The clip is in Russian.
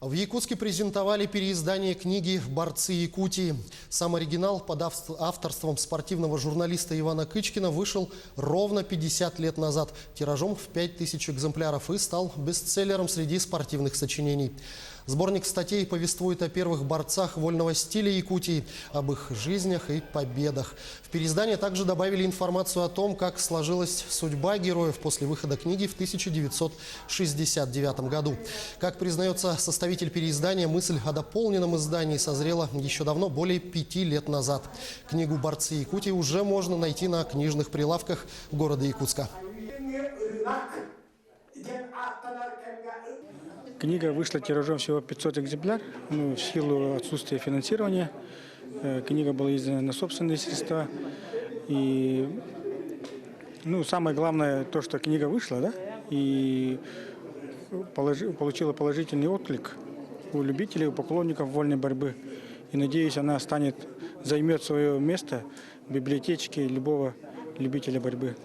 В Якутске презентовали переиздание книги «Борцы Якутии». Сам оригинал под авторством спортивного журналиста Ивана Кычкина вышел ровно 50 лет назад, тиражом в 5000 экземпляров, и стал бестселлером среди спортивных сочинений. Сборник статей повествует о первых борцах вольного стиля Якутии, об их жизнях и победах. В переиздание также добавили информацию о том, как сложилась судьба героев после выхода книги в 1969 году. Как признается составитель переиздания, мысль о дополненном издании созрела еще давно, более 5 лет назад. Книгу «Борцы Якутии» уже можно найти на книжных прилавках города Якутска. Книга вышла тиражом всего 500 экземпляров, в силу отсутствия финансирования. Книга была издана на собственные средства. И самое главное то, что книга вышла, да, и получила положительный отклик у любителей, у поклонников вольной борьбы. И надеюсь, она займет свое место в библиотечке любого любителя борьбы.